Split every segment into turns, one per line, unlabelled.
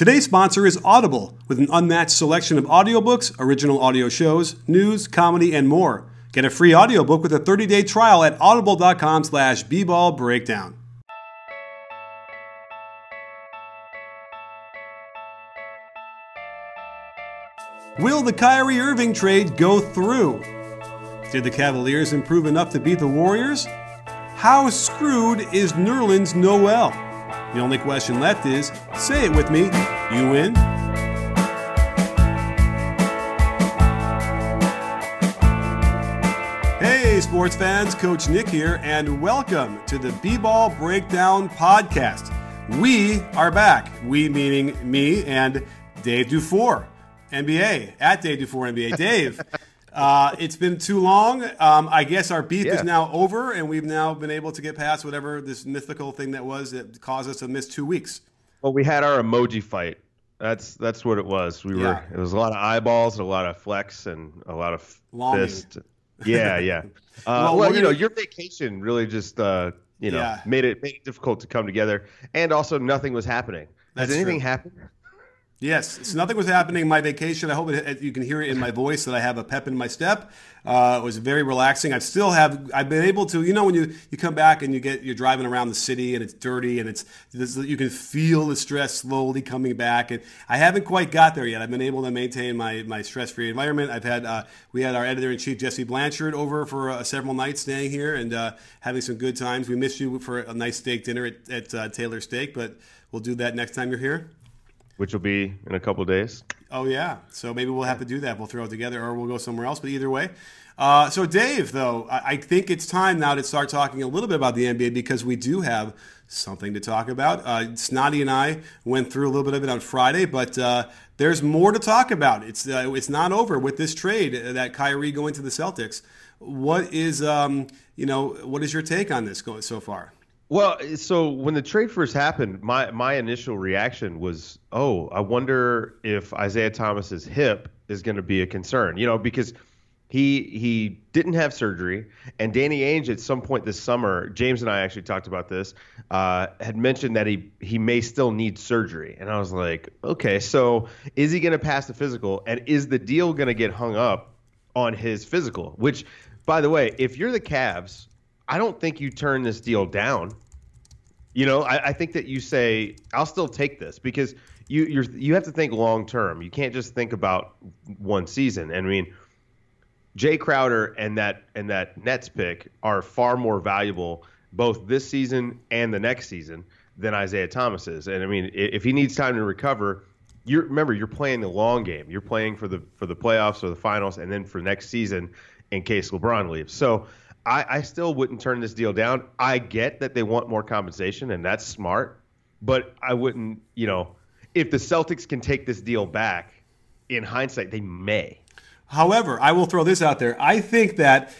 Today's sponsor is Audible, with an unmatched selection of audiobooks, original audio shows, news, comedy, and more. Get a free audiobook with a 30-day trial at audible.com/BBALLBREAKDOWN. Will the Kyrie Irving trade go through? Did the Cavaliers improve enough to beat the Warriors? How screwed is Nerlens Noel? The only question left is, say it with me, you win. Hey sports fans, Coach Nick here, and welcome to the B-Ball Breakdown podcast. We are back, we meaning me and Dave Dufour, NBA, at Dave Dufour NBA. Dave, it's been too long. I guess our beef is now over, and we've now been able to get past whatever this mythical thing that was that caused us to miss 2 weeks.
Well, we had our emoji fight. That's what it was. It was a lot of eyeballs, a lot of flex, and a lot of fist. Yeah. Well, your vacation really just made it difficult to come together, and also nothing was happening. Has anything happened?
Yes, so nothing was happening. My vacation, I hope you can hear it in my voice that I have a pep in my step. It was very relaxing. I've been able to, when you come back and you're driving around the city and it's dirty and you can feel the stress slowly coming back. And I haven't quite got there yet. I've been able to maintain my stress-free environment. We had our editor-in-chief, Jesse Blanchard, over for several nights staying here and having some good times. We missed you for a nice steak dinner at Taylor Steak, but we'll do that next time you're here.
Which will be in a couple of days.
Oh, yeah. So maybe we'll have to do that. We'll throw it together or we'll go somewhere else. But either way. So, Dave, though, I think it's time now to start talking a little bit about the NBA because we do have something to talk about. Snotty and I went through a little bit of it on Friday, but there's more to talk about. It's not over with this trade that Kyrie going to the Celtics. What is your take on this going so far?
Well, so when the trade first happened, my initial reaction was, I wonder if Isaiah Thomas's hip is going to be a concern, because he didn't have surgery, and Danny Ainge at some point this summer, James and I actually talked about this, had mentioned that he may still need surgery, and I was like, okay, so is he going to pass the physical, and is the deal going to get hung up on his physical? Which, by the way, if you're the Cavs, I don't think you turn this deal down. I think that you say, I'll still take this because you have to think long term. You can't just think about one season. I mean, Jay Crowder and that Nets pick are far more valuable both this season and the next season than Isaiah Thomas is. And I mean, if he needs time to recover, you're playing the long game. You're playing for the playoffs or the finals, and then for next season in case LeBron leaves. So I still wouldn't turn this deal down. I get that they want more compensation, and that's smart. But I wouldn't, if the Celtics can take this deal back, in hindsight, they may.
However, I will throw this out there. I think that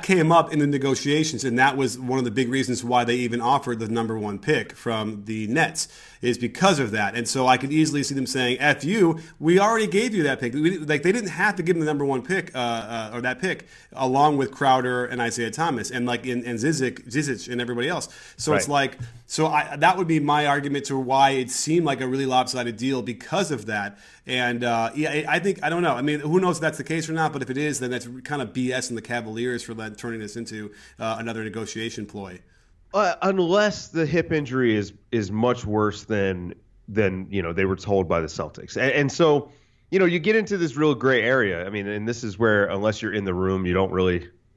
came up in the negotiations, and that was one of the big reasons why they even offered the number 1 pick from the Nets, is because of that. And so I could easily see them saying, F you, we already gave you that pick. They didn't have to give them the number 1 pick, or that pick, along with Crowder and Isaiah Thomas, and Zizic and everybody else. So right. It's like, that would be my argument to why it seemed like a really lopsided deal because of that. And I don't know. I mean, who knows if that's the case or not? But if it is, then that's kind of BS in the Cavaliers for turning this into another negotiation ploy.
Unless the hip injury is much worse than they were told by the Celtics, and so you get into this real gray area. I mean, and this is where unless you're in the room, we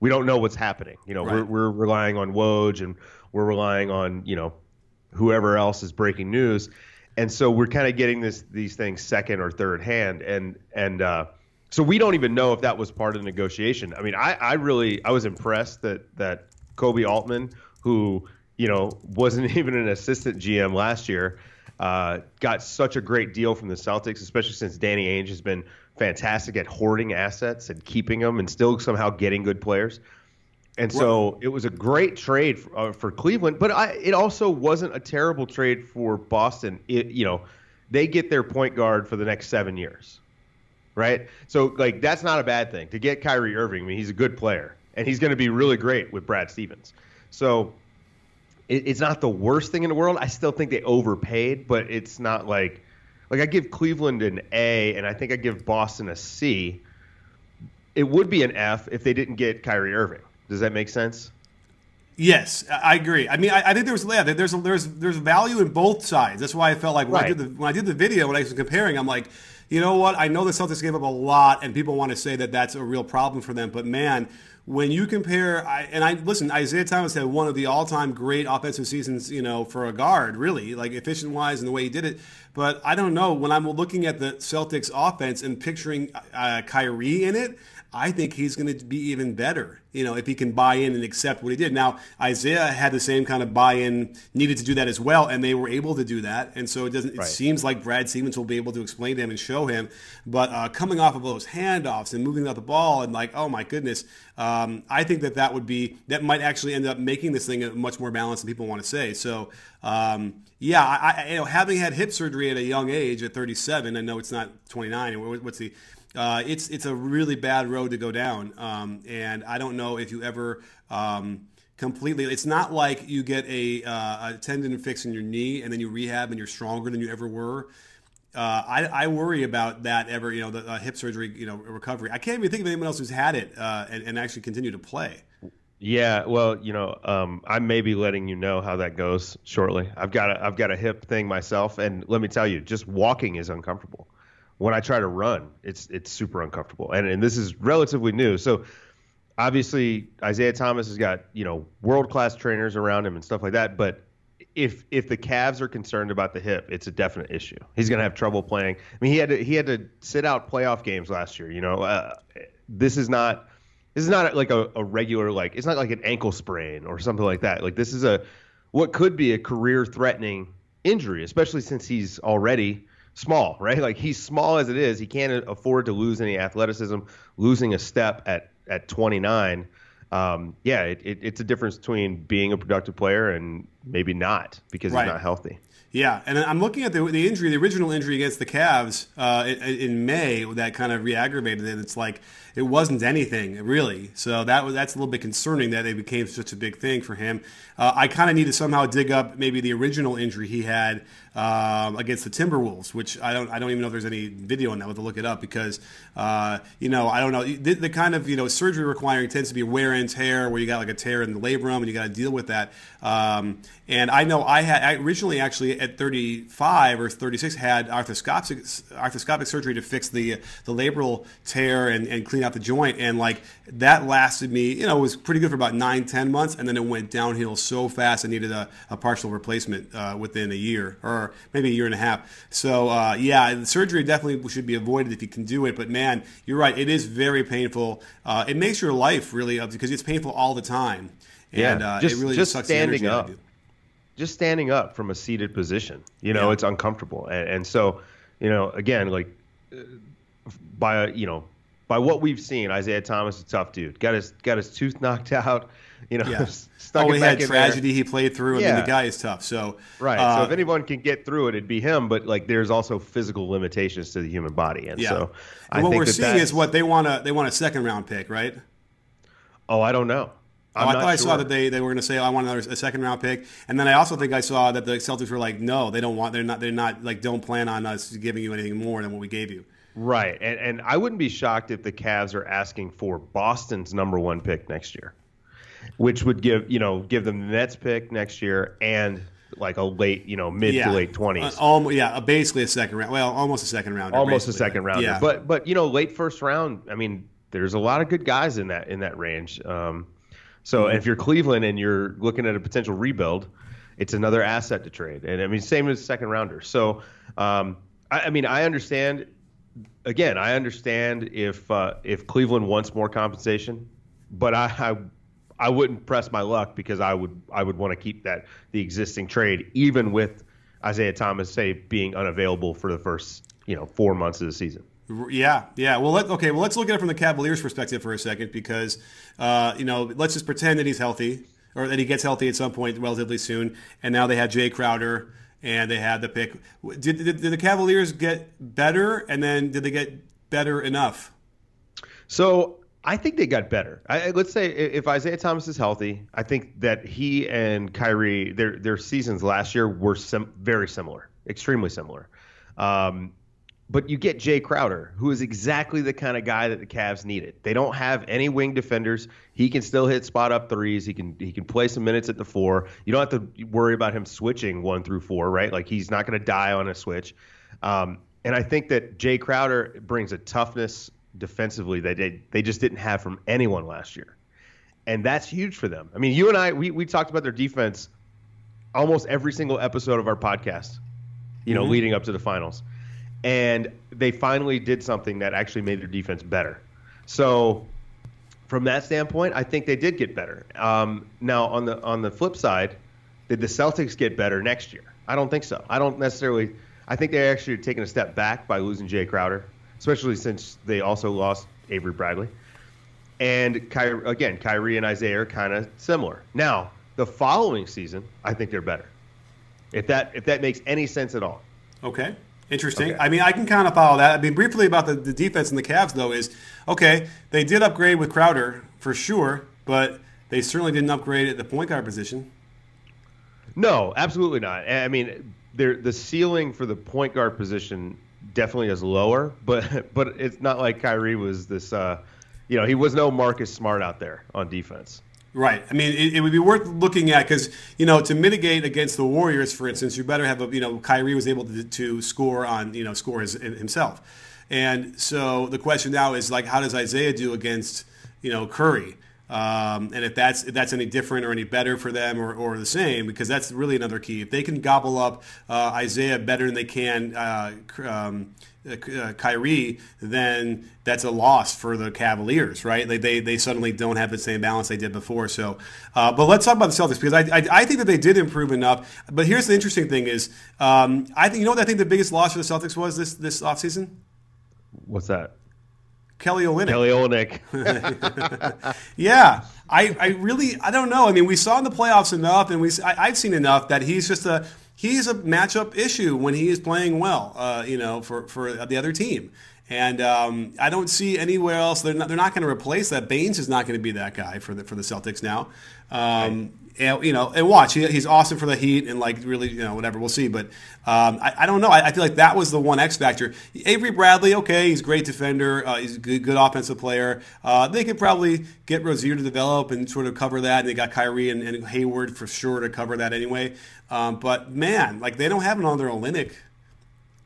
don't know what's happening. Right. We're relying on Woj and we're relying on whoever else is breaking news. And so we're kind of getting these things second or third hand, and so we don't even know if that was part of the negotiation. I mean, I was impressed that Kobe Altman, who wasn't even an assistant GM last year, got such a great deal from the Celtics, especially since Danny Ainge has been fantastic at hoarding assets and keeping them and still somehow getting good players. And so it was a great trade for Cleveland, but it also wasn't a terrible trade for Boston. They get their point guard for the next 7 years, right? So that's not a bad thing to get Kyrie Irving. I mean, he's a good player, and he's going to be really great with Brad Stevens. So it's not the worst thing in the world. I still think they overpaid, but it's not like like I give Cleveland an A, and I think I give Boston a C. It would be an F if they didn't get Kyrie Irving. Does that make sense?
Yes, I agree. I mean, I think there's value in both sides. That's why I felt like when I did the video, when I was comparing, I'm like, you know what? I know the Celtics gave up a lot, and people want to say that that's a real problem for them. But man, when you compare, listen, Isaiah Thomas had one of the all-time great offensive seasons, for a guard, really, like efficient-wise and the way he did it. But I don't know. When I'm looking at the Celtics offense and picturing Kyrie in it, I think he's going to be even better, if he can buy in and accept what he did. Now, Isaiah had the same kind of buy-in, needed to do that as well, and they were able to do that. And so it seems like Brad Stevens will be able to explain to him and show him. But coming off of those handoffs and moving out the ball and like, oh my goodness, I think that might actually end up making this thing much more balanced than people want to say. So, having had hip surgery at a young age, at 37, I know it's not 29. It's a really bad road to go down, and I don't know if you ever completely. It's not like you get a tendon fix in your knee and then you rehab and you're stronger than you ever were. I worry about that the hip surgery recovery. I can't even think of anyone else who's had it and actually continue to play.
Yeah, well, I may be letting you know how that goes shortly. I've got a hip thing myself, and let me tell you, just walking is uncomfortable. When I try to run, it's super uncomfortable. And this is relatively new. So obviously Isaiah Thomas has got, world-class trainers around him and stuff like that. But if the Cavs are concerned about the hip, it's a definite issue. He's going to have trouble playing. I mean, he had to sit out playoff games last year. This is not like a regular, like, it's not like an ankle sprain or something like that. Like, this is what could be a career-threatening injury, especially since he's already small, right? Like, he's small as it is. He can't afford to lose any athleticism. Losing a step at 29, it's a difference between being a productive player and maybe not because he's not healthy. Yeah, and I'm looking at the injury, the original injury against the Cavs in May that kind of re-aggravated it. It's like it wasn't anything really. So that's a little bit concerning that it became such a big thing for him. I kind of need to somehow dig up maybe the original injury he had against the Timberwolves, which I don't even know if there's any video on that. We'll have to look it up because I don't know the kind of surgery requiring tends to be wear and tear where you got like a tear in the labrum and you got to deal with that. And I know I originally actually at 35 or 36 had arthroscopic surgery to fix the labral tear and clean out the joint, and like that lasted me, it was pretty good for about 9-10 months, and then it went downhill so fast I needed a partial replacement within a year or maybe a year and a half. So the surgery definitely should be avoided if you can do it, but man, you're right, it is very painful. It makes your life really up because it's painful all the time, and it really just sucks standing the energy out of you. Just standing up from a seated position, it's uncomfortable. And so, again, like by what we've seen, Isaiah Thomas is a tough dude. Got his tooth knocked out, stuck it back in tragedy there. He played through. I mean, the guy is tough. So so if anyone can get through it, it'd be him. But like, there's also physical limitations to the human body, and so I think what we're seeing is what they want a second round pick, right? Oh, I don't know. I thought I saw that they were going to say, I want a second round pick, and then I also think I saw that the Celtics were like, no, they're not like, don't plan on us giving you anything more than what we gave you. Right, and I wouldn't be shocked if the Cavs are asking for Boston's #1 pick next year, which would give them the Nets pick next year and like a late, mid to late 20s. Basically a second round. Well, almost a second rounder. Almost a second rounder. Yeah. But late first round. I mean, there's a lot of good guys in that range. So if you're Cleveland and you're looking at a potential rebuild, it's another asset to trade. And I mean, same as second rounder. So, I understand. Again, I understand if Cleveland wants more compensation, but I wouldn't press my luck because I would want to keep the existing trade, even with Isaiah Thomas, say, being unavailable for the first 4 months of the season. Yeah. Well, let's look at it from the Cavaliers' perspective for a second, because let's just pretend that he's healthy or that he gets healthy at some point relatively soon, and now they have Jay Crowder and they had the pick. Did the Cavaliers get better, and then did they get better enough? So I think they got better. Let's say if Isaiah Thomas is healthy, I think that he and Kyrie, their seasons last year were very similar, extremely similar. But you get Jay Crowder, who is exactly the kind of guy that the Cavs needed. They don't have any wing defenders. He can still hit spot up threes. He can play some minutes at the 4. You don't have to worry about him switching 1 through 4, right? Like, he's not going to die on a switch. And I think that Jay Crowder brings a toughness defensively that they just didn't have from anyone last year. And that's huge for them. I mean, you and I, we talked about their defense almost every single episode of our podcast, leading up to the finals. And they finally did something that actually made their defense better. So from that standpoint, I think they did get better. Now, on the flip side, did the Celtics get better next year? I don't think so. I think they actually are taking a step back by losing Jay Crowder, especially since they also lost Avery Bradley. And Kyrie and Isaiah are kind of similar. Now, the following season, I think they're better. If that makes any sense at all.
Okay. Interesting.
Okay.
I mean, I can kind of follow that. I mean, briefly about the defense and the Cavs, though, is, okay, they did upgrade with Crowder for sure, but they certainly didn't upgrade at the point guard position.
No, absolutely not. I mean, the ceiling for the point guard position definitely is lower, but it's not like Kyrie was this, he was no Marcus Smart out there on defense.
Right. I mean, it would be worth looking at because, to mitigate against the Warriors, for instance, you better have Kyrie was able to score himself. And so the question now is, like, how does Isaiah do against, Curry? And if that's any different or any better for them or the same, because that's really another key. If they can gobble up Isaiah better than they can Kyrie, then that's a loss for the Cavaliers, right? They suddenly don't have the same balance they did before. So, but let's talk about the Celtics because I think that they did improve enough. But here's the interesting thing is, I think what I think the biggest loss for the Celtics was this offseason?
What's that?
Kelly Olynyk. Yeah, I don't know. I mean, we saw in the playoffs enough, and I've seen enough that he's a matchup issue when he is playing well, for the other team. And I don't see anywhere else. They're not going to replace that. Baines is not going to be that guy for the Celtics now. Right. And watch, he's awesome for the Heat and really, whatever, we'll see. But I don't know. I feel like that was the one X factor. Avery Bradley, okay, he's a great defender. He's a good offensive player. They could probably get Rozier to develop and sort of cover that. And they got Kyrie and Hayward for sure to cover that anyway. But man, they don't have another Olynyk.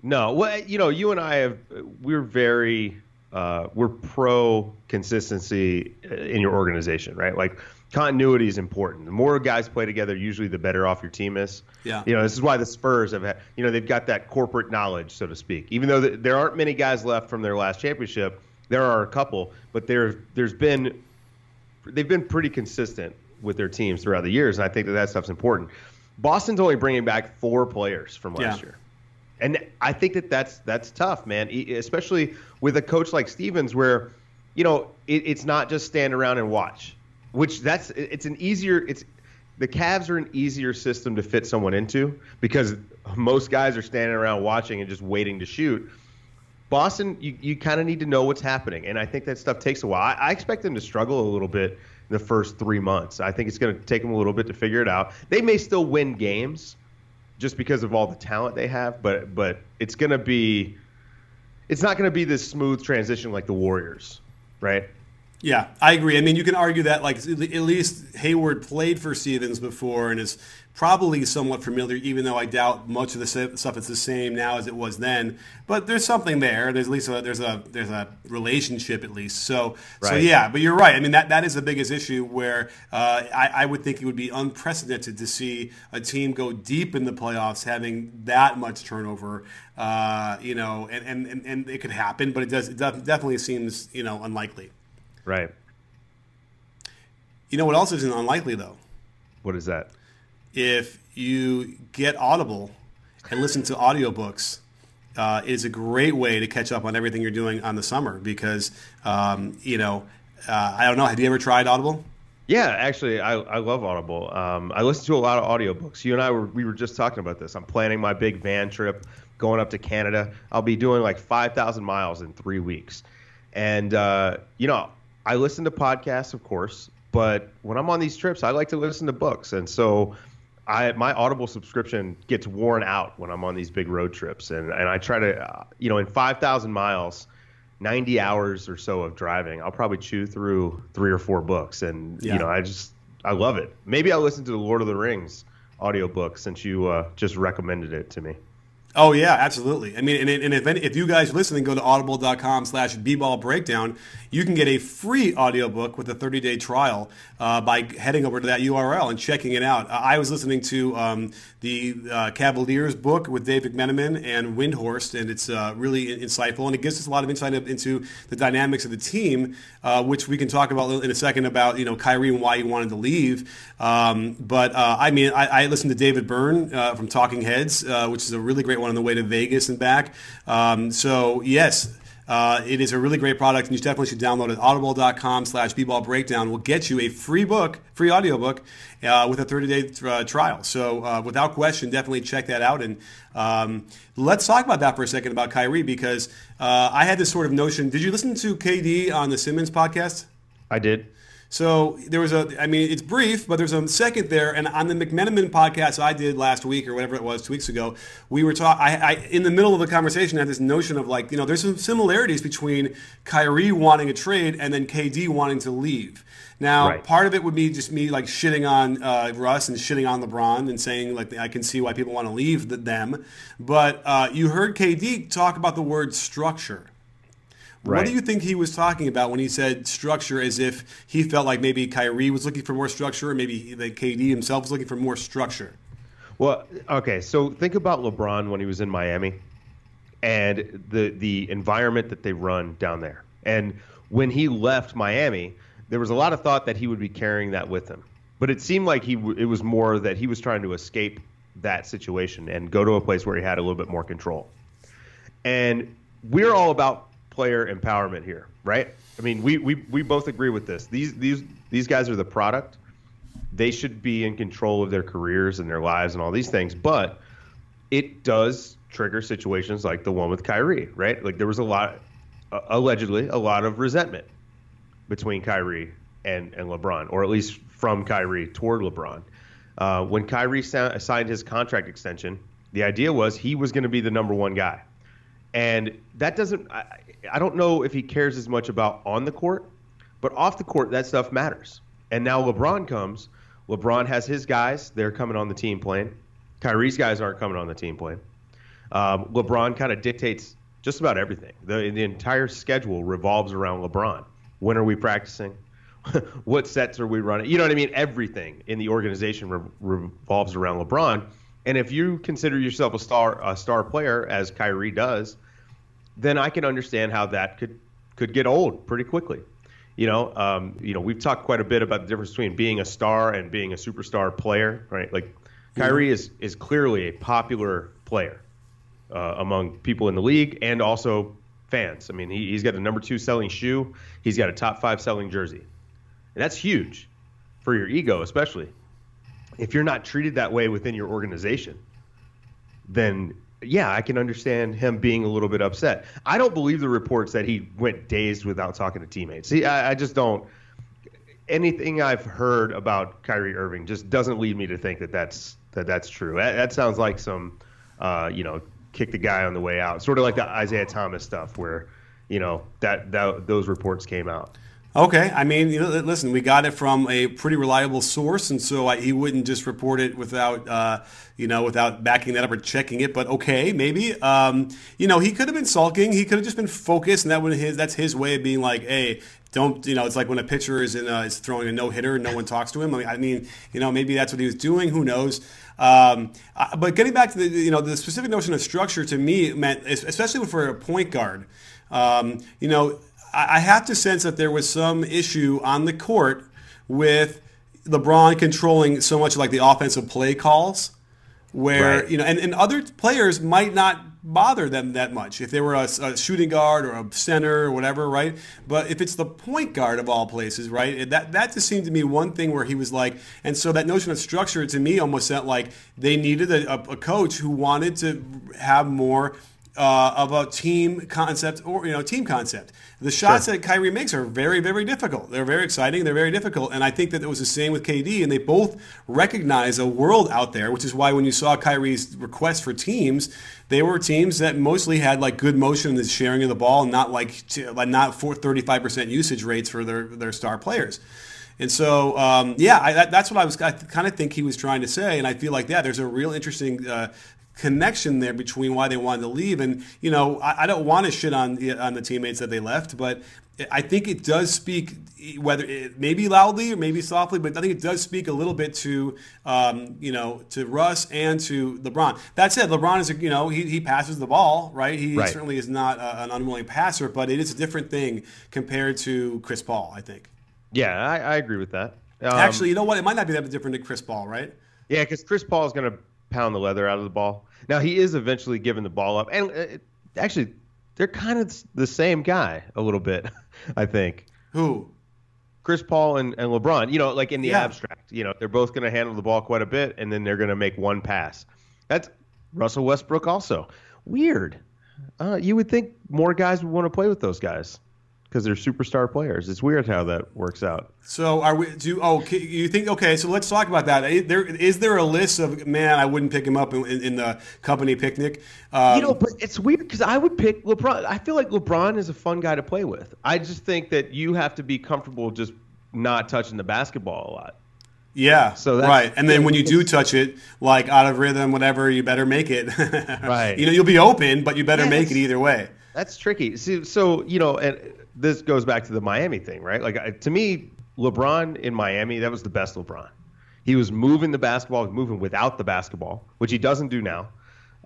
No, well, you and I we're pro consistency in your organization, right? Like, continuity is important. The more guys play together, usually the better off your team is.
Yeah.
This is why the Spurs have had, they've got that corporate knowledge, so to speak. Even though there aren't many guys left from their last championship, there are a couple, but they've been pretty consistent with their teams throughout the years, and I think that stuff's important. Boston's only bringing back 4 players from last year. And I think that's tough, man, especially with a coach like Stevens where, it's not just stand around and watch. The Cavs are an easier system to fit someone into because most guys are standing around watching and just waiting to shoot. Boston, you kind of need to know what's happening, and I think that stuff takes a while. I expect them to struggle a little bit in the first 3 months. I think it's going to take them a little bit to figure it out. They may still win games just because of all the talent they have, but it's not going to be this smooth transition like the Warriors, right?
Yeah, I agree. I mean, you can argue that at least Hayward played for Stevens before and is probably somewhat familiar, even though I doubt much of the stuff is the same now as it was then. But there's something there. There's at least there's a relationship at least. So yeah. But you're right. I mean, that is the biggest issue where I would think it would be unprecedented to see a team go deep in the playoffs having that much turnover. And it could happen, but it definitely seems unlikely.
Right.
You know what else isn't unlikely, though?
What is that?
If you get Audible and listen to audiobooks, it is a great way to catch up on everything you're doing on the summer because, I don't know. Have you ever tried Audible?
Yeah, actually, I love Audible. I listen to a lot of audiobooks. You and I we were just talking about this. I'm planning my big van trip going up to Canada. I'll be doing 5,000 miles in 3 weeks. And, I listen to podcasts, of course, but when I'm on these trips, I like to listen to books. And so my Audible subscription gets worn out when I'm on these big road trips, and I try to, in 5,000 miles, 90 hours or so of driving, I'll probably chew through 3 or 4 books, and I love it. Maybe I'll listen to the Lord of the Rings audiobook since you just recommended it to me.
Oh, yeah, absolutely. I mean, and if you guys are listening, go to audible.com/bballbreakdown. You can get a free audiobook with a 30-day trial by heading over to that URL and checking it out. I was listening to the Cavaliers book with David McMenamin and Windhorst, and it's really insightful, and it gives us a lot of insight into the dynamics of the team, which we can talk about in a second about, Kyrie and why he wanted to leave. I listened to David Byrne from Talking Heads, which is a really great one on the way to Vegas and back. Yes, it is a really great product, and you definitely should download it. Audible.com/bballbreakdown will get you a free audiobook with a 30-day trial. So without question, definitely check that out. And let's talk about that for a second about Kyrie, because I had this sort of notion. Did you listen to KD on the Simmons podcast?
I did.
So there was it's brief, but there's a second there. And on the McMenamin podcast I did last week or whatever it was, 2 weeks ago, we were talking, in the middle of the conversation, I had this notion of there's some similarities between Kyrie wanting a trade and then KD wanting to leave. Now, right. Part of it would be just me shitting on Russ and shitting on LeBron and saying I can see why people want to leave them. But you heard KD talk about the word structure. Right. What do you think he was talking about when he said structure, as if he felt like maybe Kyrie was looking for more structure, or maybe the KD himself was looking for more structure?
Well, okay, so think about LeBron when he was in Miami and the environment that they run down there. And when he left Miami, there was a lot of thought that he would be carrying that with him. But it seemed like it was more that he was trying to escape that situation and go to a place where he had a little bit more control. And we're all about player empowerment here, right? I mean, we both agree with this. These guys are the product. They should be in control of their careers and their lives and all these things, but it does trigger situations like the one with Kyrie, right? Like there was allegedly a lot of resentment between Kyrie and LeBron, or at least from Kyrie toward LeBron. When Kyrie signed his contract extension, the idea was he was going to be the number one guy. And that doesn't – I don't know if he cares as much about on the court, but off the court, that stuff matters. And now LeBron comes. LeBron has his guys. They're coming on the team plane. Kyrie's guys aren't coming on the team plane. LeBron kind of dictates just about everything. The entire schedule revolves around LeBron. When are we practicing? What sets are we running? You know what I mean? Everything in the organization revolves around LeBron. And if you consider yourself a star player, as Kyrie does, then I can understand how that could get old pretty quickly. We've talked quite a bit about the difference between being a star and being a superstar player, right? Like Kyrie is clearly a popular player among people in the league and also fans. I mean, he's got a number 2 selling shoe. He's got a top 5 selling jersey. And that's huge for your ego, especially. If you're not treated that way within your organization, then yeah, I can understand him being a little bit upset. I don't believe the reports that he went dazed without talking to teammates. See, I just don't. Anything I've heard about Kyrie Irving just doesn't lead me to think that's true. That sounds like some, kick the guy on the way out, sort of like the Isaiah Thomas stuff, where that those reports came out.
Okay, I mean, listen, we got it from a pretty reliable source, and so he wouldn't just report it without backing that up or checking it. But okay, maybe, he could have been sulking. He could have just been focused, and that's his way of being like, hey, don't, it's like when a pitcher is throwing a no-hitter and no one talks to him. I mean, maybe that's what he was doing. Who knows? But getting back to the specific notion of structure, to me meant, especially for a point guard, I have to sense that there was some issue on the court with LeBron controlling so much like the offensive play calls, where, right. And other players might not bother them that much if they were a shooting guard or a center or whatever, right? But if it's the point guard of all places, right, that just seemed to me one thing where he was like, and so that notion of structure to me almost felt like they needed a coach who wanted to have more about team concept or team concept. The shots that Kyrie makes are very, very difficult. They're very exciting. They're very difficult. And I think that it was the same with KD. And they both recognize a world out there, which is why when you saw Kyrie's requests for teams, they were teams that mostly had like good motion and sharing of the ball, and not not 35% usage rates for their star players. And so, that's what I kind of think he was trying to say. And I feel like, there's a real interesting connection there between why they wanted to leave. And, I don't want to shit on the teammates that they left, but I think it does speak, whether it maybe loudly or maybe softly, but I think it does speak a little bit to, to Russ and to LeBron. That said, LeBron is, he passes the ball, right? He certainly is not an unwilling passer, but it is a different thing compared to Chris Paul, I think.
Yeah, I agree with that.
Actually, you know what? It might not be that different than Chris Paul, right?
Yeah, because Chris Paul is going to pound the leather out of the ball. Now, he is eventually giving the ball up. And actually, they're kind of the same guy a little bit, I think.
Who?
Chris Paul and LeBron. Like in the abstract. They're both going to handle the ball quite a bit, and then they're going to make one pass. That's Russell Westbrook also. Weird. You would think more guys would want to play with those guys, because they're superstar players. It's weird how that works out.
So you think, okay, so let's talk about that. Is there a list of, man, I wouldn't pick him up in the company picnic?
But it's weird because I would pick LeBron. I feel like LeBron is a fun guy to play with. I just think that you have to be comfortable just not touching the basketball a lot.
Yeah, so right. And then when you do touch it, like out of rhythm, whatever, you better make it.
Right.
You'll be open, but you better make it either way.
That's tricky. So and this goes back to the Miami thing, right? Like, to me, LeBron in Miami, that was the best LeBron. He was moving the basketball, moving without the basketball, which he doesn't do now.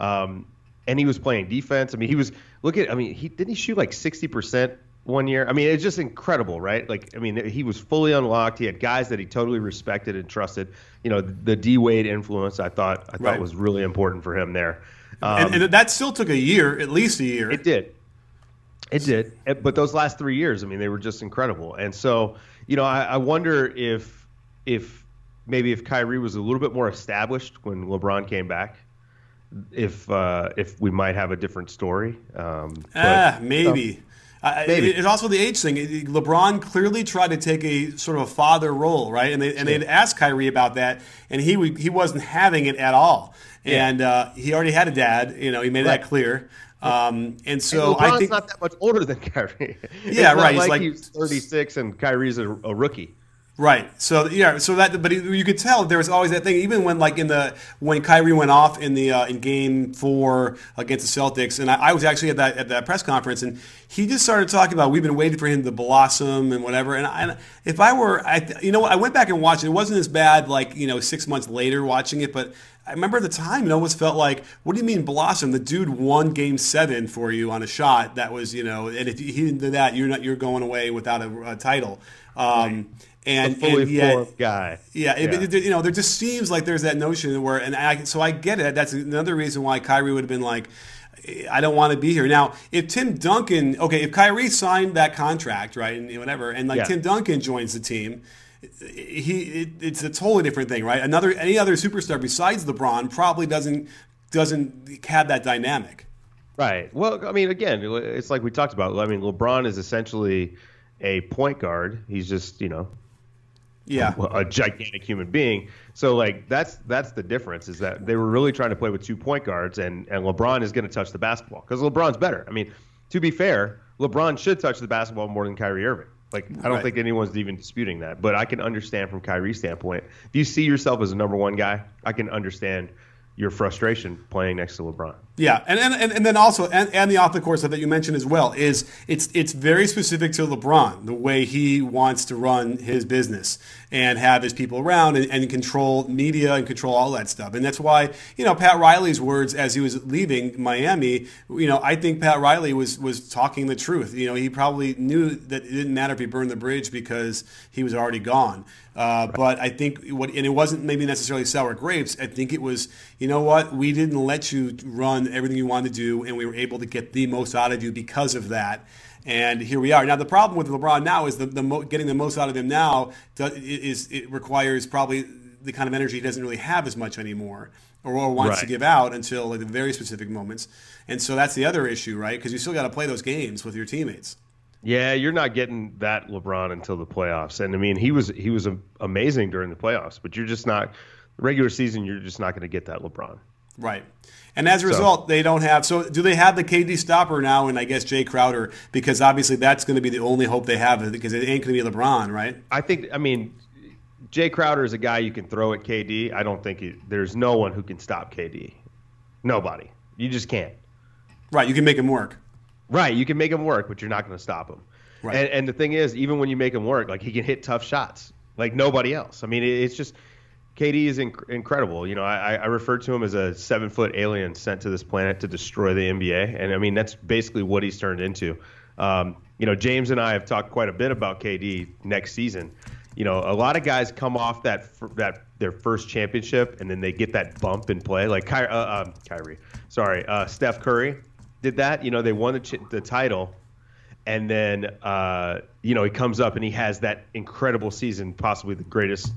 And he was playing defense. I mean, didn't he shoot like 60% one year? I mean, it's just incredible, right? Like, I mean, he was fully unlocked. He had guys that he totally respected and trusted. The D Wade influence, I thought was really important for him there.
And that still took a year, at least a year.
It did. It did. But those last 3 years, I mean, they were just incredible. And so, I wonder if maybe Kyrie was a little bit more established when LeBron came back, if we might have a different story.
Maybe. It's also the age thing. LeBron clearly tried to take a sort of a father role, right? And they'd asked Kyrie about that, and he wasn't having it at all. Yeah. And he already had a dad. He made that clear. And so
LeBron's
I think
not that much older than Kyrie.
Yeah, right.
He's like he's 36 and Kyrie's a rookie.
Right. So but you could tell there was always that thing. Even when when Kyrie went off in Game 4 against the Celtics, and I was actually at that press conference, and he just started talking about we've been waiting for him to blossom and whatever. And if I were, I went back and watched it. It wasn't as bad 6 months later watching it, but I remember at the time it almost felt like, what do you mean blossom? The dude won Game 7 for you on a shot that was, and if he didn't do that, you're going away without a title.
Right. And yet, guy.
Yeah, there just seems like there's that notion where, so I get it. That's another reason why Kyrie would have been like, I don't want to be here. Now, if if Kyrie signed that contract, right, and whatever, and Tim Duncan joins the team, it's a totally different thing, right? Any other superstar besides LeBron probably doesn't have that dynamic.
Right. Well, I mean, again, it's like we talked about. I mean, LeBron is essentially a point guard. He's just, a gigantic human being. So that's the difference, is that they were really trying to play with 2 point guards, and LeBron is going to touch the basketball because LeBron's better. I mean, to be fair, LeBron should touch the basketball more than Kyrie Irving. I don't think anyone's even disputing that. But I can understand from Kyrie's standpoint, if you see yourself as a number one guy, I can understand your frustration playing next to LeBron.
Yeah, and then also and the off the court stuff that you mentioned as well is it's very specific to LeBron, the way he wants to run his business and have his people around and control media and control all that stuff. And that's why, Pat Riley's words as he was leaving Miami, I think Pat Riley was talking the truth. He probably knew that it didn't matter if he burned the bridge because he was already gone. But I think and it wasn't maybe necessarily sour grapes. I think it was, we didn't let you run everything you wanted to do, and we were able to get the most out of you because of that. And here we are. Now, the problem with LeBron now is getting the most out of him now it requires probably the kind of energy he doesn't really have as much anymore. or wants to
Right.
give out until like the very specific moments. And so that's the other issue, right? Because you still got to play those games with your teammates.
Yeah, you're not getting that LeBron until the playoffs. And I mean, he was amazing during the playoffs, but you're just not regular season. You're just not going to get that LeBron.
Right. And as a result, they don't have. So, do they have the KD stopper now? And I guess Jay Crowder, because obviously that's going to be the only hope they have, because it ain't going to be LeBron, right?
I mean, Jay Crowder is a guy you can throw at KD. I don't think there's no one who can stop KD. Nobody. You just can't.
Right. You can make him work.
Right. You can make him work, but you're not going to stop him.
Right.
And the thing is, even when you make him work, like, he can hit tough shots like nobody else. I mean, it's just. KD is incredible. You know, I refer to him as a 7-foot alien sent to this planet to destroy the NBA. And I mean, that's basically what he's turned into. You know, James and I have talked quite a bit about KD next season. You know, a lot of guys come off that their first championship and then they get that bump in play. Like Steph Curry did that. You know, they won the title. And then, you know, he comes up and he has that incredible season, possibly the greatest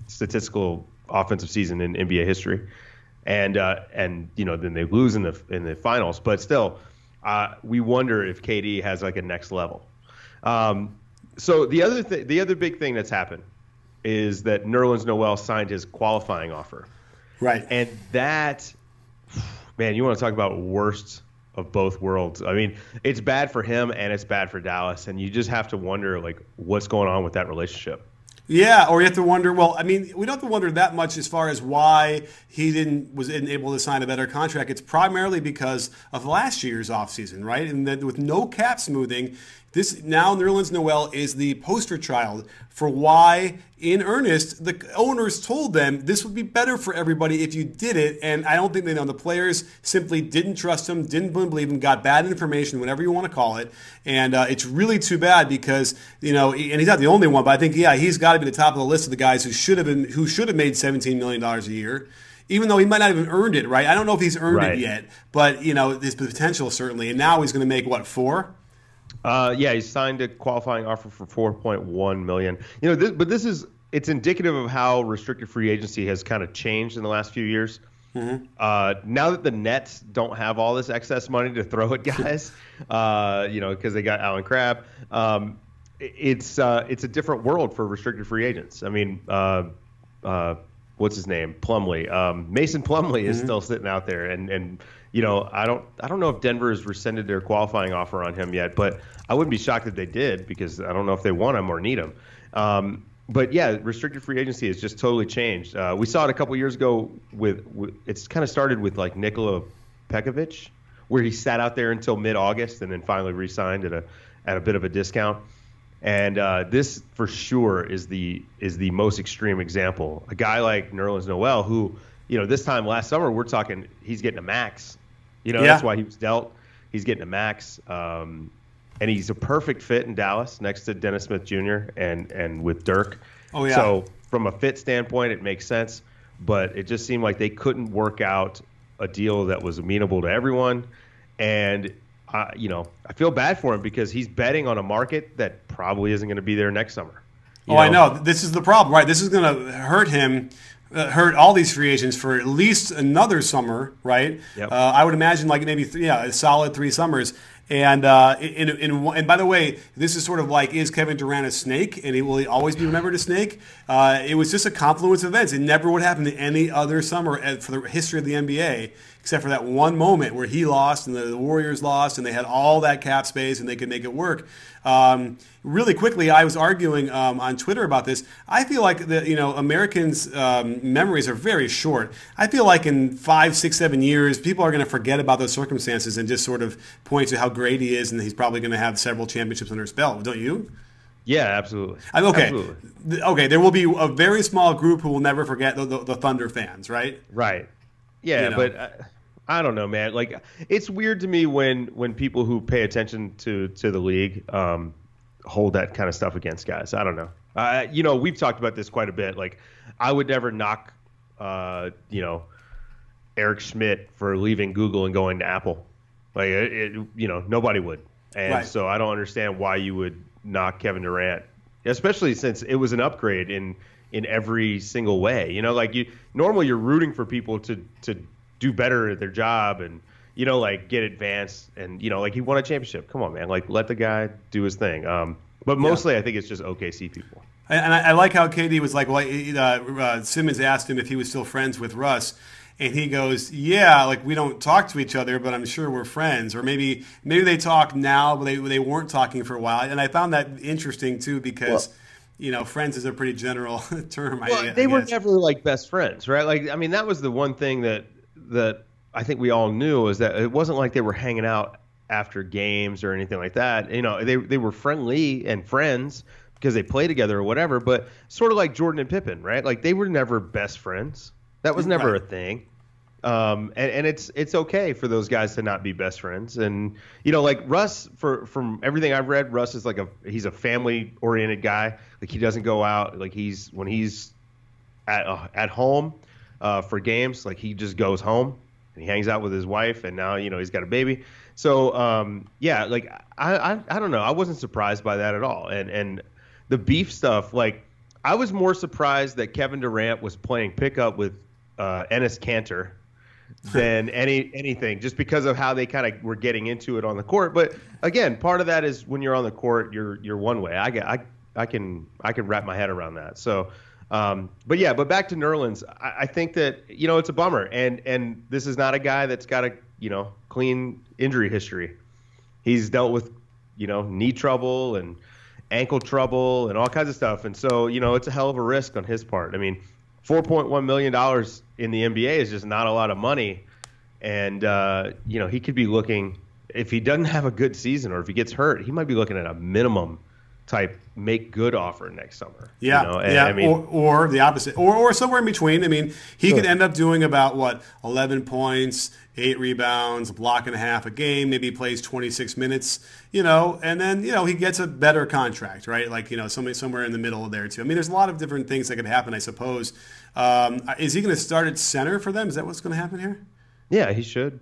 statistical offensive season in NBA history, and you know, then they lose in the finals. But still, we wonder if KD has like a next level. So the other big thing that's happened is that Nerlens Noel signed his qualifying offer.
Right.
And that, man, you want to talk about worst of both worlds. I mean, it's bad for him and it's bad for Dallas, and you just have to wonder like what's going on with that relationship.
Yeah, or you have to wonder. Well, I mean, we don't have to wonder that much as far as why he wasn't able to sign a better contract. It's primarily because of last year's offseason, right? And then with no cap smoothing, now Nerlens Noel is the poster child for why, in earnest, the owners told them this would be better for everybody if you did it. And I don't think they know. The players simply didn't trust him, didn't believe him, got bad information, whatever you want to call it. And it's really too bad because, you know, and he's not the only one, but I think, yeah, he's got to be the top of the list of the guys who should have made $17 million a year. Even though he might not have even earned it, right? I don't know if he's earned it yet, but, you know, there's potential certainly. And now he's going to make, what, 4?
Yeah, he signed a qualifying offer for $4.1 million. You know, it's indicative of how restricted free agency has kind of changed in the last few years. Mm-hmm. Now that the Nets don't have all this excess money to throw at guys, you know, because they got Allen Crabbe, it's a different world for restricted free agents. I mean, what's his name? Plumlee. Mason Plumlee is still sitting out there, and you know, I don't know if Denver has rescinded their qualifying offer on him yet, but I wouldn't be shocked if they did, because I don't know if they want him or need him. But yeah, restricted free agency has just totally changed. We saw it a couple years ago with it's kind of started with like Nikola Pekovic, where he sat out there until mid-August and then finally re-signed at a bit of a discount. And this for sure is the most extreme example. A guy like Nerlens Noel, who, you know, this time last summer we're talking he's getting a max. You know, that's why he was dealt. He's getting a max, and he's a perfect fit in Dallas next to Dennis Smith Jr. and with Dirk.
Oh yeah.
So from a fit standpoint, it makes sense, but it just seemed like they couldn't work out a deal that was amenable to everyone. And you know, I feel bad for him because he's betting on a market that probably isn't going to be there next summer.
I know. This is the problem, right? This is going to hurt him, hurt all these free agents for at least another summer, right?
Yep.
I would imagine like maybe a solid 3 summers. And by the way, this is sort of like, is Kevin Durant a snake, and will he always be remembered a snake? It was just a confluence of events. It never would happen to any other summer for the history of the NBA, except for that one moment where he lost and the Warriors lost, and they had all that cap space and they could make it work. Really quickly, I was arguing on Twitter about this. I feel like Americans' memories are very short. I feel like in 5, 6, 7 years, people are going to forget about those circumstances and just sort of point to how great he is, and he's probably going to have several championships under his belt. Don't you?
Yeah, absolutely.
Okay.
Absolutely.
Okay, there will be a very small group who will never forget the Thunder fans, right?
Right. Yeah, but I don't know, man. Like, it's weird to me when people who pay attention to the league hold that kind of stuff against guys. I don't know. We've talked about this quite a bit. Like, I would never knock, Eric Schmidt for leaving Google and going to Apple. Like, nobody would. And so I don't understand why you would knock Kevin Durant, especially since it was an upgrade in in every single way. You know, like normally you're rooting for people to do better at their job and, you know, like get advanced and, you know, like he won a championship. Come on, man. Like let the guy do his thing. But mostly I think it's just OKC people.
And I like how KD was like, well, Simmons asked him if he was still friends with Russ. And he goes, yeah, like we don't talk to each other, but I'm sure we're friends. Or maybe they talk now, but they weren't talking for a while. And I found that interesting too because, you know, friends is a pretty general term.
Well, they were never like best friends, right? Like, I mean, that was the one thing that I think we all knew is that it wasn't like they were hanging out after games or anything like that. You know, they were friendly and friends because they play together or whatever. But sort of like Jordan and Pippen, right? Like they were never best friends. That was never a thing. And it's okay for those guys to not be best friends. And, you know, like Russ, from everything I've read, Russ is like he's a family oriented guy. Like he doesn't go out. Like when he's at home for games, like he just goes home and he hangs out with his wife. And now, you know, he's got a baby. So, yeah, like I don't know. I wasn't surprised by that at all. And the beef stuff, like I was more surprised that Kevin Durant was playing pickup with Enes Kanter than anything, just because of how they kind of were getting into it on the court. But again, part of that is when you're on the court, you're one way. I can wrap my head around that. So, but back to Nerlens, I think that, you know, it's a bummer, and this is not a guy that's got a, you know, clean injury history. He's dealt with, you know, knee trouble and ankle trouble and all kinds of stuff, and so, you know, it's a hell of a risk on his part. I mean, $4.1 million in the NBA is just not a lot of money. And, you know, he could be looking, if he doesn't have a good season or if he gets hurt, he might be looking at a minimum type make good offer next summer.
Yeah.
You know? And,
yeah.
I mean,
or the opposite, or somewhere in between. I mean, he could end up doing about 11 points, 8 rebounds, a block and a half a game. Maybe he plays 26 minutes, you know, and then, you know, he gets a better contract, right? Like, you know, somewhere in the middle there too. I mean, there's a lot of different things that could happen, I suppose. Is he going to start at center for them? Is that what's going to happen here?
Yeah, he should.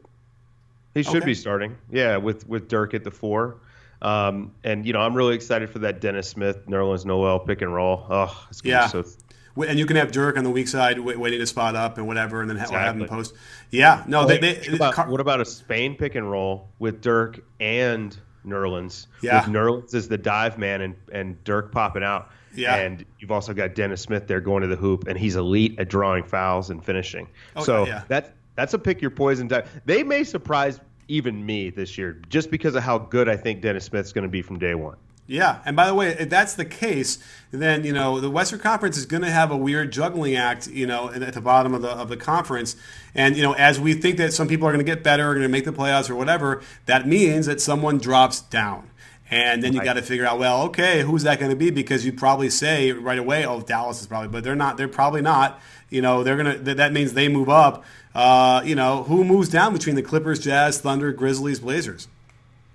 He should be starting. Yeah, with Dirk at the 4. And, you know, I'm really excited for that Dennis Smith, Nerlens Noel pick and roll. Oh, it's going to be so.
And you can have Dirk on the weak side waiting to spot up and whatever, and then have him post. Yeah, no.
What about a Spain pick and roll with Dirk and Nerlens?
Yeah.
With Nerlens as the dive man and Dirk popping out.
Yeah.
And you've also got Dennis Smith there going to the hoop, and he's elite at drawing fouls and finishing. That's a pick your poison type. They may surprise even me this year just because of how good I think Dennis Smith's going to be from day one.
Yeah, and by the way, if that's the case, then, you know, the Western Conference is going to have a weird juggling act, you know, at the bottom of the conference. And, you know, as we think that some people are going to get better, are going to make the playoffs or whatever, that means that someone drops down. And then you got to figure out, well, okay, who's that going to be? Because you probably say right away, oh, Dallas is probably, but they're not. They're probably not. You know, they're gonna. That means they move up. You know, who moves down between the Clippers, Jazz, Thunder, Grizzlies, Blazers?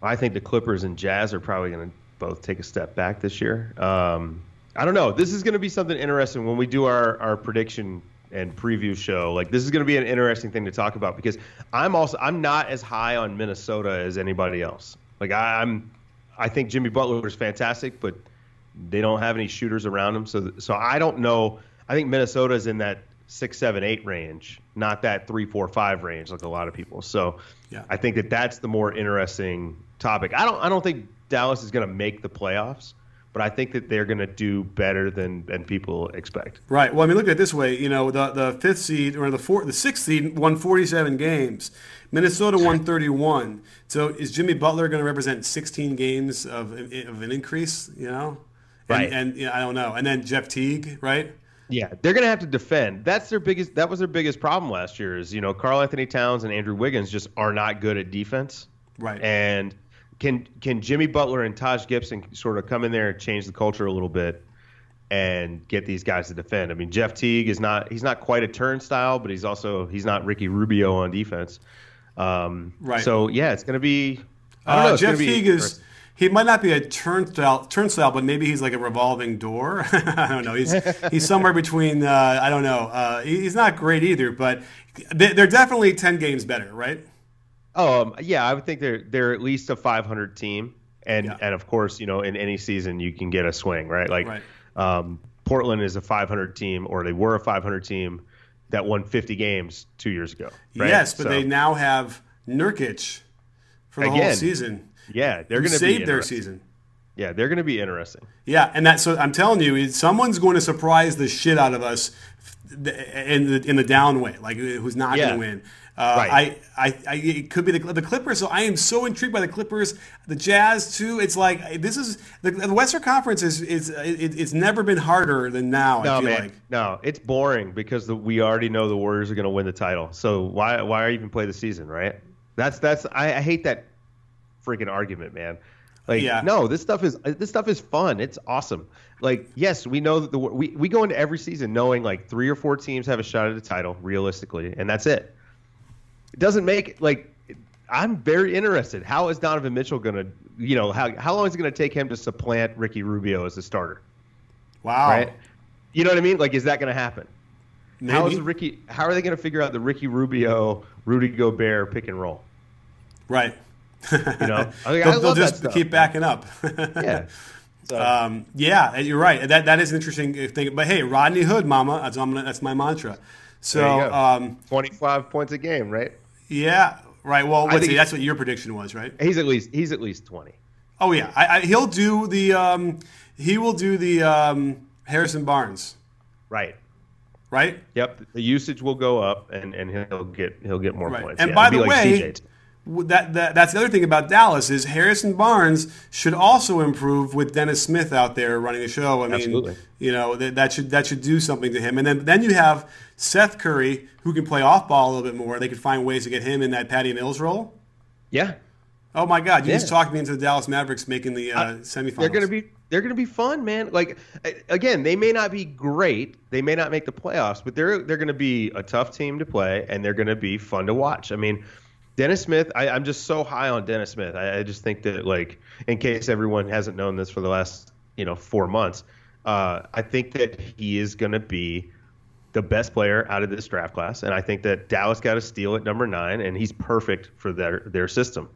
I think the Clippers and Jazz are probably going to both take a step back this year. I don't know. This is going to be something interesting when we do our prediction and preview show. Like, this is going to be an interesting thing to talk about because I'm not as high on Minnesota as anybody else. Like, I think Jimmy Butler is fantastic, but they don't have any shooters around him. So I don't know. I think Minnesota is in that 6, 7, 8 range, not that 3, 4, 5 range like a lot of people. So yeah. I think that's the more interesting topic. I don't think Dallas is going to make the playoffs, but I think that they're going to do better than people expect.
Right. Well, I mean, look at it this way. You know, the 5th seed or the 6th seed won 47 games. Minnesota won 31. So is Jimmy Butler going to represent 16 games of an increase? You know,
right?
And you know, I don't know. And then Jeff Teague, right?
Yeah, they're going to have to defend. That was their biggest problem last year. Is, you know, Karl Anthony Towns and Andrew Wiggins just are not good at defense.
Right.
And can Jimmy Butler and Taj Gibson sort of come in there and change the culture a little bit and get these guys to defend? I mean, Jeff Teague he's not quite a turnstile, but he's not Ricky Rubio on defense.
Right.
So yeah, it's going to be. I don't know.
Jeff Teague he might not be a turnstile, but maybe he's like a revolving door. I don't know. He's somewhere between. I don't know. He's not great either, but they're definitely 10 games better, right?
Yeah, I would think they're at least a 500 team, and of course, you know, in any season you can get a swing, right? Like, right. Portland is a 500 team, or they were a 500 team that won 50 games 2 years ago. Right?
Yes, but they now have Nurkic for the whole season.
Yeah, they're going to
save their season.
Yeah, they're going to be interesting.
Yeah, and so I'm telling you, someone's going to surprise the shit out of us in the down way, like who's not going to win.
Right.
It could be the Clippers. So I am so intrigued by the Clippers, the Jazz too. It's like this is the Western Conference it's never been harder than now.
No,
I feel
man.
like.
No, it's boring because we already know the Warriors are going to win the title. So why even play the season, right? I hate that freaking argument, man. Like, no, this stuff is fun. It's awesome. Like, yes, we know that we go into every season knowing like 3 or 4 teams have a shot at the title realistically, and that's it. It doesn't make like I'm very interested. How is Donovan Mitchell going to, how long is it going to take him to supplant Ricky Rubio as a starter?
Wow.
Right? You know what I mean? Like, is that going to happen?
Maybe.
How are they going to figure out the Ricky Rubio, Rudy Gobert pick and roll?
Right.
They'll
just keep backing up.
Yeah. So.
Yeah, you're right. That is an interesting thing. But hey, Rodney Hood, mama, that's my mantra. So
25 points a game, right?
Yeah, right. Well, that's what your prediction was, right?
He's at least 20.
Oh yeah, he'll do the Harrison Barnes.
Right.
Right.
Yep. The usage will go up, and he'll get more points.
And by the way, that's the other thing about Dallas is Harrison Barnes should also improve with Dennis Smith out there running the show. I mean,
absolutely.
That should do something to him. And then you have Seth Curry, who can play off ball a little bit more. They could find ways to get him in that Patty Mills role.
Yeah.
Oh my God! You just talked me into the Dallas Mavericks making the semifinals.
They're gonna be fun, man. Like, again, they may not be great, they may not make the playoffs, but they're gonna be a tough team to play, and they're gonna be fun to watch. I mean, Dennis Smith, I'm just so high on Dennis Smith. I just think that, like, in case everyone hasn't known this for the last 4 months, I think that he is gonna be the best player out of this draft class, and I think that Dallas got a steal at number 9, and he's perfect for their system.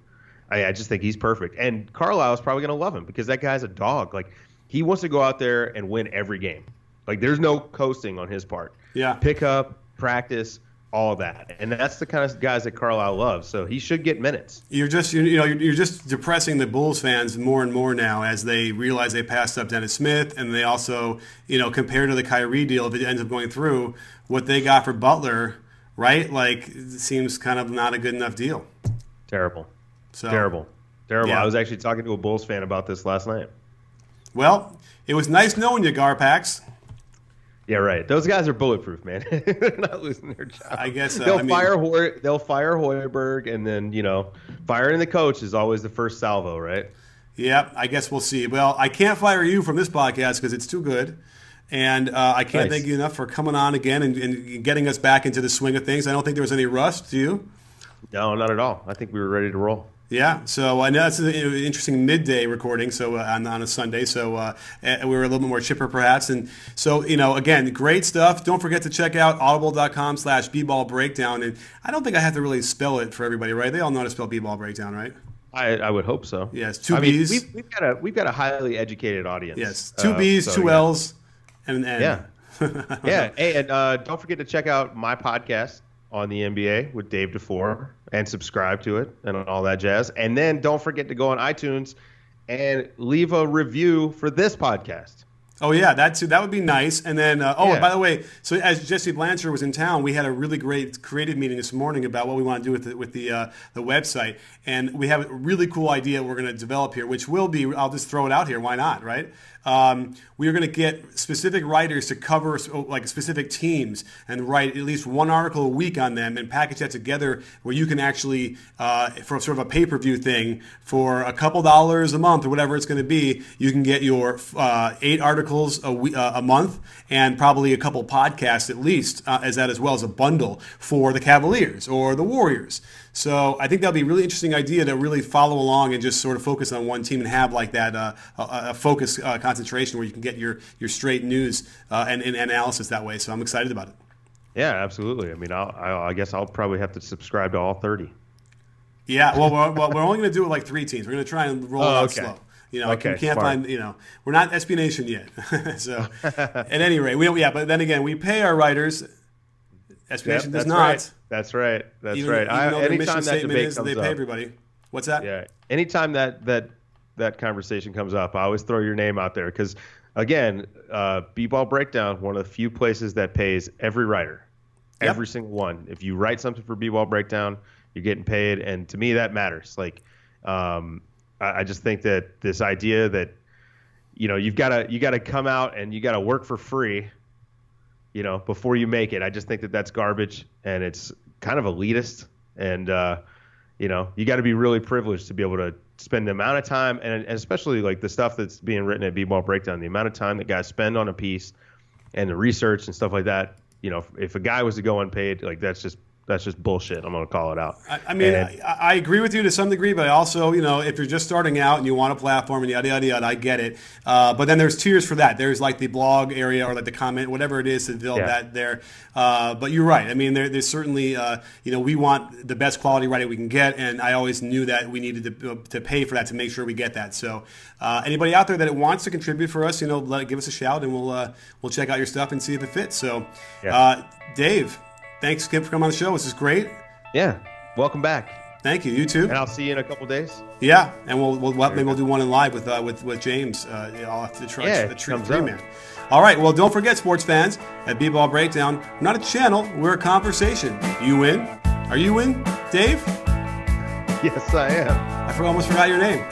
I just think he's perfect. And Carlisle's probably going to love him because that guy's a dog. Like, he wants to go out there and win every game. Like, there's no coasting on his part.
Yeah.
Pick up, practice, all that. And that's the kind of guys that Carlisle loves. So he should get minutes.
You're just depressing the Bulls fans more and more now as they realize they passed up Dennis Smith, and they also, compared to the Kyrie deal, if it ends up going through, what they got for Butler, right? Like, it seems kind of not a good enough deal.
Terrible.
So,
Terrible.
Yeah.
I was actually talking to a Bulls fan about this last night.
Well, it was nice knowing you, Garpax.
Yeah, right. Those guys are bulletproof, man. They're not losing their job.
I guess so.
They'll fire Hoiberg, and then firing the coach is always the first salvo, right?
Yeah, I guess we'll see. Well, I can't fire you from this podcast because it's too good. And I can't thank you enough for coming on again and getting us back into the swing of things. I don't think there was any rust, do you?
No, not at all. I think we were ready to roll.
Yeah, so I know it's an interesting midday recording, so on a Sunday, so we were a little bit more chipper perhaps. And so, again, great stuff. Don't forget to check out audible.com/bballbreakdown. And I don't think I have to really spell it for everybody, right? They all know how to spell b-ball breakdown, right?
I would hope so.
Yes, two B's.
We've got a highly educated audience.
Yes, 2 B's, 2 L's, and
yeah. Yeah, hey, and don't forget to check out my podcast on the NBA with Dave DeFore and subscribe to it and all that jazz. And then don't forget to go on iTunes and leave a review for this podcast.
Oh, yeah, that would be nice. And then, and by the way, so as Jesse Blanchard was in town, we had a really great creative meeting this morning about what we want to do with the website. And we have a really cool idea we're going to develop here, which will be, I'll just throw it out here, why not, right? We are going to get specific writers to cover like specific teams and write at least one article a week on them and package that together where you can actually, for sort of a pay-per-view thing, for a couple dollars a month or whatever it's going to be, you can get your 8 articles a month and probably a couple podcasts at least as well as a bundle for the Cavaliers or the Warriors. So I think that'll be a really interesting idea to really follow along and just sort of focus on one team and have like that a focus concentration where you can get your straight news and analysis that way. So I'm excited about it.
Yeah, absolutely. I mean, I guess I'll probably have to subscribe to all 30.
Yeah, well, we're only going to do it like 3 teams. We're going to try and roll it out slow. Okay, we can't find, we're not SB Nation yet. So at any rate, but then again, we pay our writers. SB Nation does not.
Right. That's right. That's right.
Even though their mission statement is they pay everybody. What's that?
Yeah. Anytime that conversation comes up, I always throw your name out there because, again, B-Ball Breakdown, one of the few places that pays every writer, every single one. If you write something for B-Ball Breakdown, you're getting paid, and to me that matters. Like, I just think that this idea that you gotta come out and you gotta work for free, before you make it. I just think that that's garbage, and it's kind of elitist, and you got to be really privileged to be able to spend the amount of time, and especially like the stuff that's being written at B-Ball Breakdown, the amount of time that guys spend on a piece and the research and stuff like that. If a guy was to go unpaid, like that's just bullshit. I'm going to call it out.
I agree with you to some degree, but also, if you're just starting out and you want a platform and yada, yada, yada, I get it. But then there's tiers for that. There's like the blog area or like the comment, whatever it is to build that there. But you're right. I mean, there's certainly, we want the best quality writing we can get. And I always knew that we needed to pay for that to make sure we get that. So anybody out there that wants to contribute for us, give us a shout and we'll check out your stuff and see if it fits. So Dave, thanks, Skip, for coming on the show. This is great.
Yeah. Welcome back.
Thank you. You too.
And I'll see you in a couple days.
Yeah, and maybe we'll do one in live with James. I'll have to try the three man. All right. Well, don't forget, sports fans, at B-Ball Breakdown, we're not a channel. We're a conversation. You win? Are you in, Dave?
Yes, I am.
I almost forgot your name.